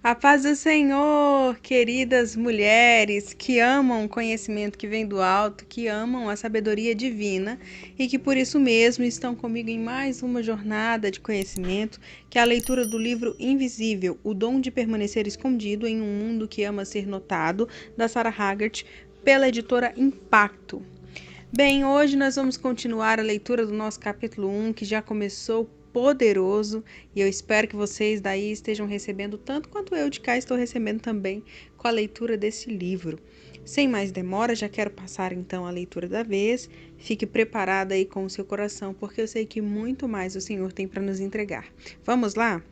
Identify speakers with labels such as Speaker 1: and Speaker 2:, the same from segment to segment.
Speaker 1: A paz do Senhor, queridas mulheres que amam o conhecimento que vem do alto, que amam a sabedoria divina e que por isso mesmo estão comigo em mais uma jornada de conhecimento, que é a leitura do livro Invisível, O Dom de Permanecer Escondido em um Mundo que Ama Ser Notado, da Sarah Haggard, pela editora Impacto. Bem, hoje nós vamos continuar a leitura do nosso capítulo 1, que já começou poderoso, e eu espero que vocês daí estejam recebendo tanto quanto eu de cá estou recebendo também com a leitura desse livro. Sem mais demora, já quero passar então a leitura da vez. Fique preparada aí com o seu coração, porque eu sei que muito mais o Senhor tem para nos entregar. Vamos lá?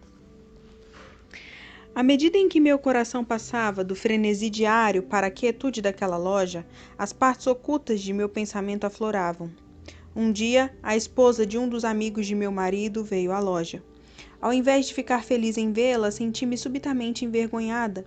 Speaker 1: À medida em que meu coração passava do frenesi diário para a quietude daquela loja, as partes ocultas de meu pensamento afloravam. Um dia, a esposa de um dos amigos de meu marido veio à loja. Ao invés de ficar feliz em vê-la, senti-me subitamente envergonhada.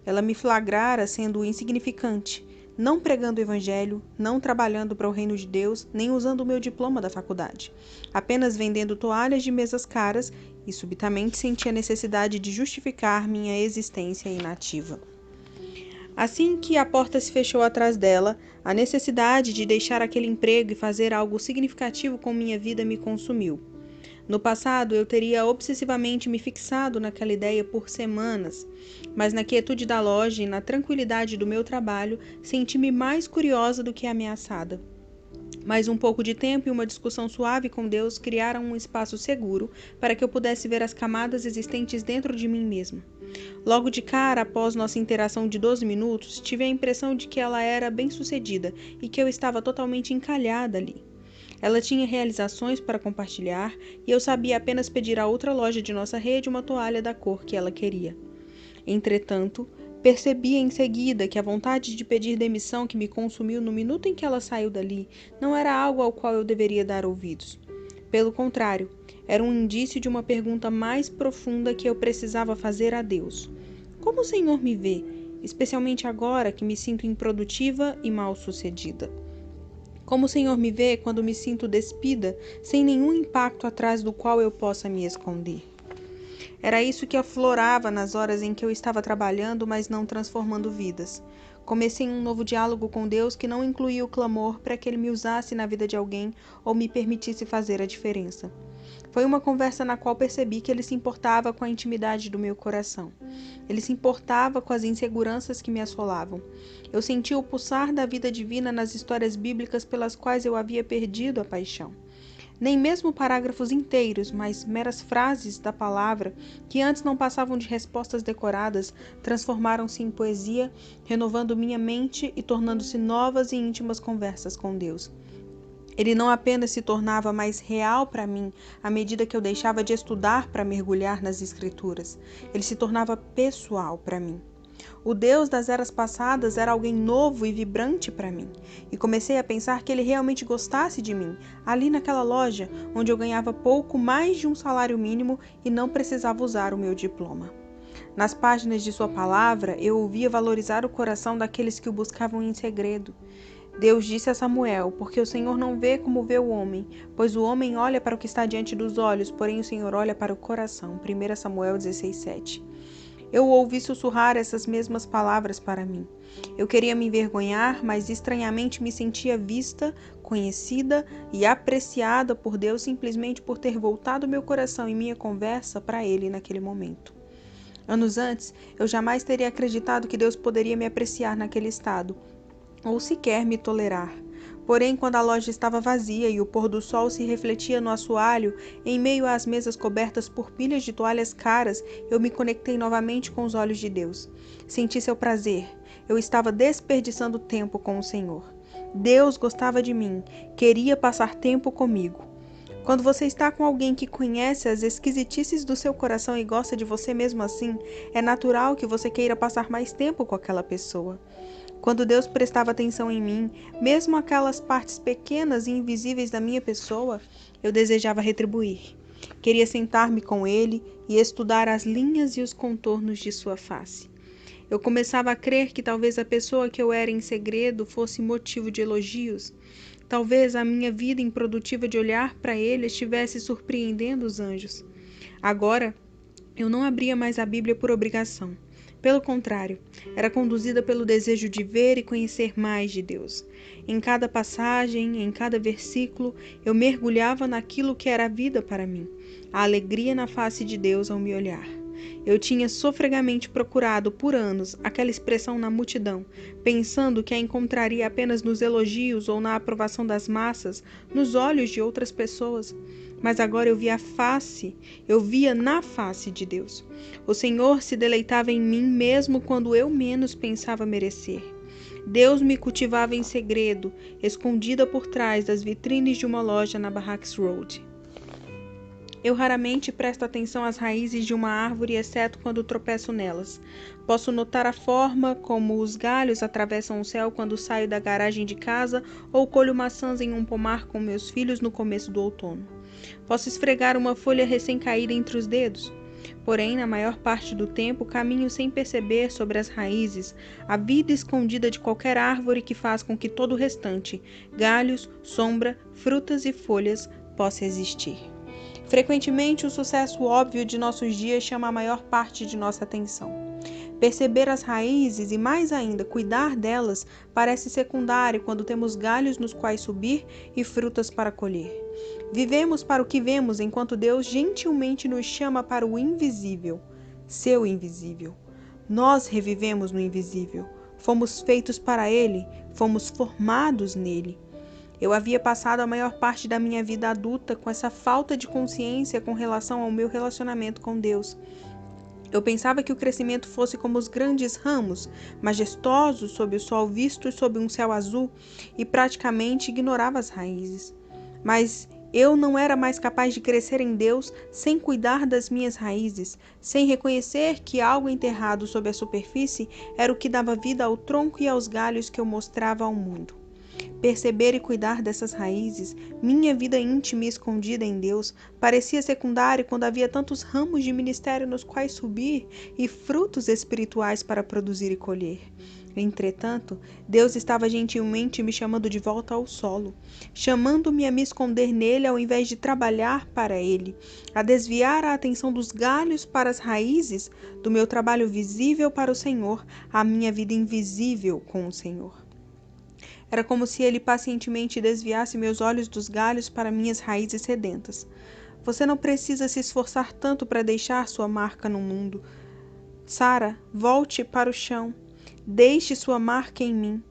Speaker 1: Ela me flagrara sendo insignificante, não pregando o evangelho, não trabalhando para o reino de Deus, nem usando o meu diploma da faculdade, apenas vendendo toalhas de mesas caras, e subitamente senti a necessidade de justificar minha existência inativa. Assim que a porta se fechou atrás dela, a necessidade de deixar aquele emprego e fazer algo significativo com minha vida me consumiu. No passado, eu teria obsessivamente me fixado naquela ideia por semanas, mas na quietude da loja e na tranquilidade do meu trabalho, senti-me mais curiosa do que ameaçada. Mais um pouco de tempo e uma discussão suave com Deus criaram um espaço seguro para que eu pudesse ver as camadas existentes dentro de mim mesma. Logo de cara, após nossa interação de 12 minutos, tive a impressão de que ela era bem-sucedida e que eu estava totalmente encalhada ali. Ela tinha realizações para compartilhar e eu sabia apenas pedir a outra loja de nossa rede uma toalha da cor que ela queria. Entretanto, percebi em seguida que a vontade de pedir demissão que me consumiu no minuto em que ela saiu dali não era algo ao qual eu deveria dar ouvidos. Pelo contrário, era um indício de uma pergunta mais profunda que eu precisava fazer a Deus. Como o Senhor me vê, especialmente agora que me sinto improdutiva e mal-sucedida? Como o Senhor me vê quando me sinto despida, sem nenhum impacto atrás do qual eu possa me esconder? Era isso que aflorava nas horas em que eu estava trabalhando, mas não transformando vidas. Comecei um novo diálogo com Deus que não incluía o clamor para que Ele me usasse na vida de alguém ou me permitisse fazer a diferença. Foi uma conversa na qual percebi que Ele se importava com a intimidade do meu coração. Ele se importava com as inseguranças que me assolavam. Eu sentia o pulsar da vida divina nas histórias bíblicas pelas quais eu havia perdido a paixão. Nem mesmo parágrafos inteiros, mas meras frases da palavra, que antes não passavam de respostas decoradas, transformaram-se em poesia, renovando minha mente e tornando-se novas e íntimas conversas com Deus. Ele não apenas se tornava mais real para mim à medida que eu deixava de estudar para mergulhar nas Escrituras. Ele se tornava pessoal para mim. O Deus das eras passadas era alguém novo e vibrante para mim, e comecei a pensar que ele realmente gostasse de mim, ali naquela loja, onde eu ganhava pouco mais de um salário mínimo e não precisava usar o meu diploma. Nas páginas de sua palavra, eu ouvia valorizar o coração daqueles que o buscavam em segredo. Deus disse a Samuel, porque o Senhor não vê como vê o homem, pois o homem olha para o que está diante dos olhos, porém o Senhor olha para o coração. 1 Samuel 16:7. Eu ouvi sussurrar essas mesmas palavras para mim. Eu queria me envergonhar, mas estranhamente me sentia vista, conhecida e apreciada por Deus simplesmente por ter voltado meu coração e minha conversa para Ele naquele momento. Anos antes, eu jamais teria acreditado que Deus poderia me apreciar naquele estado, ou sequer me tolerar. Porém, quando a loja estava vazia e o pôr do sol se refletia no assoalho, em meio às mesas cobertas por pilhas de toalhas caras, eu me conectei novamente com os olhos de Deus. Senti seu prazer. Eu estava desperdiçando tempo com o Senhor. Deus gostava de mim, queria passar tempo comigo. Quando você está com alguém que conhece as esquisitices do seu coração e gosta de você mesmo assim, é natural que você queira passar mais tempo com aquela pessoa. Quando Deus prestava atenção em mim, mesmo aquelas partes pequenas e invisíveis da minha pessoa, eu desejava retribuir. Queria sentar-me com Ele e estudar as linhas e os contornos de sua face. Eu começava a crer que talvez a pessoa que eu era em segredo fosse motivo de elogios. Talvez a minha vida improdutiva de olhar para Ele estivesse surpreendendo os anjos. Agora, Eu não abria mais a Bíblia por obrigação. Pelo contrário, era conduzida pelo desejo de ver e conhecer mais de Deus. Em cada passagem, em cada versículo, eu mergulhava naquilo que era a vida para mim, a alegria na face de Deus ao me olhar. Eu tinha sofregamente procurado por anos aquela expressão na multidão, pensando que a encontraria apenas nos elogios ou na aprovação das massas, nos olhos de outras pessoas. Mas agora eu via na face de Deus. O Senhor se deleitava em mim mesmo quando eu menos pensava merecer. Deus me cultivava em segredo, escondida por trás das vitrines de uma loja na Barracks Road. Eu raramente presto atenção às raízes de uma árvore, exceto quando tropeço nelas. Posso notar a forma como os galhos atravessam o céu quando saio da garagem de casa ou colho maçãs em um pomar com meus filhos no começo do outono. Posso esfregar uma folha recém-caída entre os dedos. Porém, na maior parte do tempo, caminho sem perceber sobre as raízes, a vida escondida de qualquer árvore que faz com que todo o restante, galhos, sombra, frutas e folhas, possa existir. Frequentemente, o sucesso óbvio de nossos dias chama a maior parte de nossa atenção. Perceber as raízes e, mais ainda, cuidar delas parece secundário quando temos galhos nos quais subir e frutas para colher. Vivemos para o que vemos, enquanto Deus gentilmente nos chama para o invisível, seu invisível. Nós revivemos no invisível. Fomos feitos para Ele, fomos formados nele. Eu havia passado a maior parte da minha vida adulta com essa falta de consciência com relação ao meu relacionamento com Deus. Eu pensava que o crescimento fosse como os grandes ramos, majestosos sob o sol vistos sob um céu azul, e praticamente ignorava as raízes. Mas eu não era mais capaz de crescer em Deus sem cuidar das minhas raízes, sem reconhecer que algo enterrado sob a superfície era o que dava vida ao tronco e aos galhos que eu mostrava ao mundo. Perceber e cuidar dessas raízes, minha vida íntima e escondida em Deus, parecia secundário quando havia tantos ramos de ministério nos quais subir e frutos espirituais para produzir e colher. Entretanto, Deus estava gentilmente me chamando de volta ao solo, chamando-me a me esconder nele ao invés de trabalhar para ele, a desviar a atenção dos galhos para as raízes, do meu trabalho visível para o Senhor, à minha vida invisível com o Senhor. Era como se ele pacientemente desviasse meus olhos dos galhos para minhas raízes sedentas. Você não precisa se esforçar tanto para deixar sua marca no mundo. Sara, volte para o chão. Deixe sua marca em mim.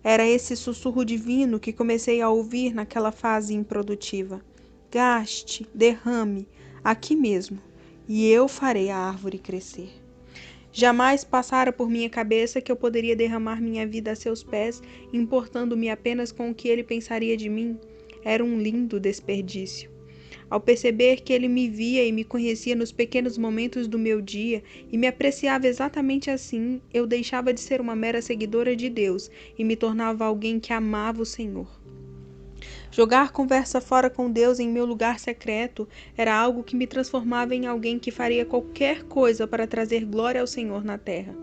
Speaker 1: Era esse sussurro divino que comecei a ouvir naquela fase improdutiva. Gaste, derrame, aqui mesmo, e eu farei a árvore crescer. Jamais passara por minha cabeça que eu poderia derramar minha vida a seus pés, importando-me apenas com o que ele pensaria de mim. Era um lindo desperdício. Ao perceber que ele me via e me conhecia nos pequenos momentos do meu dia e me apreciava exatamente assim, eu deixava de ser uma mera seguidora de Deus e me tornava alguém que amava o Senhor. Jogar conversa fora com Deus em meu lugar secreto era algo que me transformava em alguém que faria qualquer coisa para trazer glória ao Senhor na terra.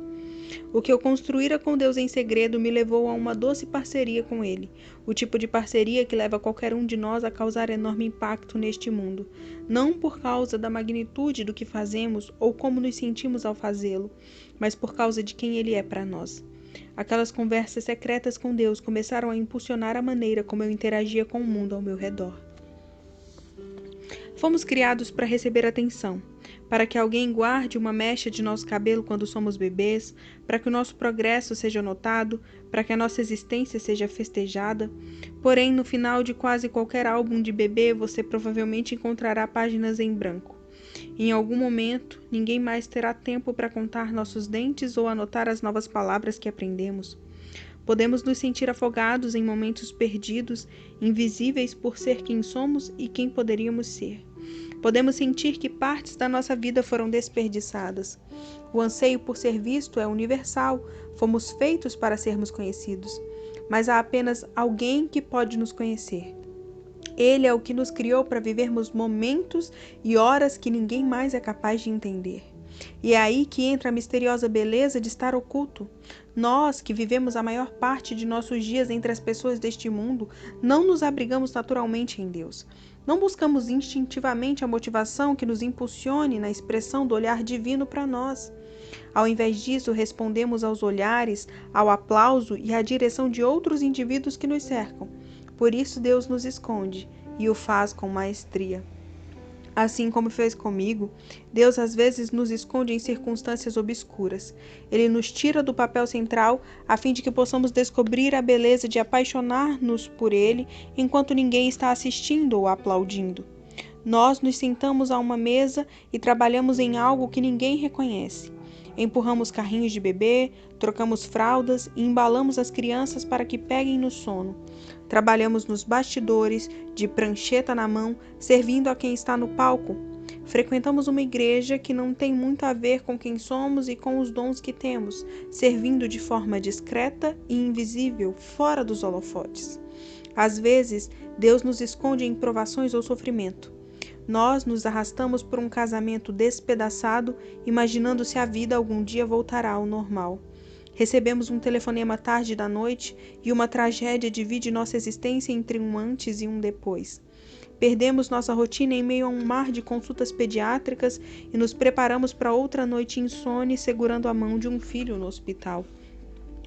Speaker 1: O que eu construíra com Deus em segredo me levou a uma doce parceria com Ele, o tipo de parceria que leva qualquer um de nós a causar enorme impacto neste mundo, não por causa da magnitude do que fazemos ou como nos sentimos ao fazê-lo, mas por causa de quem Ele é para nós. Aquelas conversas secretas com Deus começaram a impulsionar a maneira como eu interagia com o mundo ao meu redor. Fomos criados para receber atenção, para que alguém guarde uma mecha de nosso cabelo quando somos bebês, para que o nosso progresso seja notado, para que a nossa existência seja festejada. Porém, no final de quase qualquer álbum de bebê, você provavelmente encontrará páginas em branco. Em algum momento, ninguém mais terá tempo para contar nossos dentes ou anotar as novas palavras que aprendemos. Podemos nos sentir afogados em momentos perdidos, invisíveis por ser quem somos e quem poderíamos ser. Podemos sentir que partes da nossa vida foram desperdiçadas. O anseio por ser visto é universal, fomos feitos para sermos conhecidos. Mas há apenas alguém que pode nos conhecer. Ele é o que nos criou para vivermos momentos e horas que ninguém mais é capaz de entender. E é aí que entra a misteriosa beleza de estar oculto. Nós, que vivemos a maior parte de nossos dias entre as pessoas deste mundo, não nos abrigamos naturalmente em Deus. Não buscamos instintivamente a motivação que nos impulsione na expressão do olhar divino para nós. Ao invés disso, respondemos aos olhares, ao aplauso e à direção de outros indivíduos que nos cercam. Por isso Deus nos esconde e o faz com maestria. Assim como fez comigo, Deus às vezes nos esconde em circunstâncias obscuras. Ele nos tira do papel central a fim de que possamos descobrir a beleza de apaixonar-nos por Ele enquanto ninguém está assistindo ou aplaudindo. Nós nos sentamos a uma mesa e trabalhamos em algo que ninguém reconhece. Empurramos carrinhos de bebê, trocamos fraldas e embalamos as crianças para que peguem no sono. Trabalhamos nos bastidores, de prancheta na mão, servindo a quem está no palco. Frequentamos uma igreja que não tem muito a ver com quem somos e com os dons que temos, servindo de forma discreta e invisível, fora dos holofotes. Às vezes, Deus nos esconde em provações ou sofrimento. Nós nos arrastamos por um casamento despedaçado, imaginando se a vida algum dia voltará ao normal. Recebemos um telefonema tarde da noite e uma tragédia divide nossa existência entre um antes e um depois. Perdemos nossa rotina em meio a um mar de consultas pediátricas e nos preparamos para outra noite insone segurando a mão de um filho no hospital.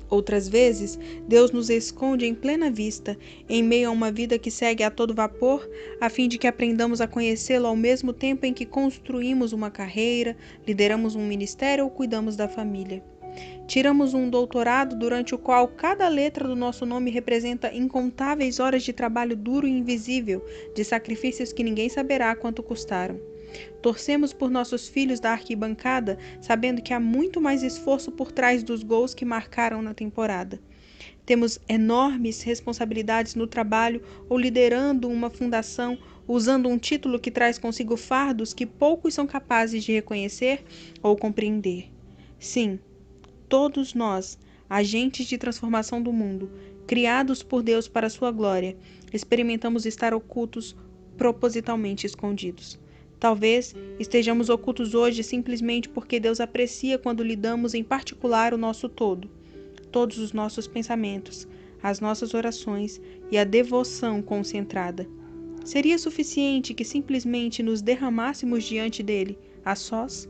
Speaker 1: Outras vezes, Deus nos esconde em plena vista, em meio a uma vida que segue a todo vapor, a fim de que aprendamos a conhecê-lo ao mesmo tempo em que construímos uma carreira, lideramos um ministério ou cuidamos da família. Tiramos um doutorado durante o qual cada letra do nosso nome representa incontáveis horas de trabalho duro e invisível, de sacrifícios que ninguém saberá quanto custaram. Torcemos por nossos filhos da arquibancada, sabendo que há muito mais esforço por trás dos gols que marcaram na temporada. Temos enormes responsabilidades no trabalho ou liderando uma fundação, usando um título que traz consigo fardos que poucos são capazes de reconhecer ou compreender. Sim, todos nós, agentes de transformação do mundo, criados por Deus para a sua glória, experimentamos estar ocultos, propositalmente escondidos. Talvez estejamos ocultos hoje simplesmente porque Deus aprecia quando lidamos em particular o nosso todo, todos os nossos pensamentos, as nossas orações e a devoção concentrada. Seria suficiente que simplesmente nos derramássemos diante dele, a sós?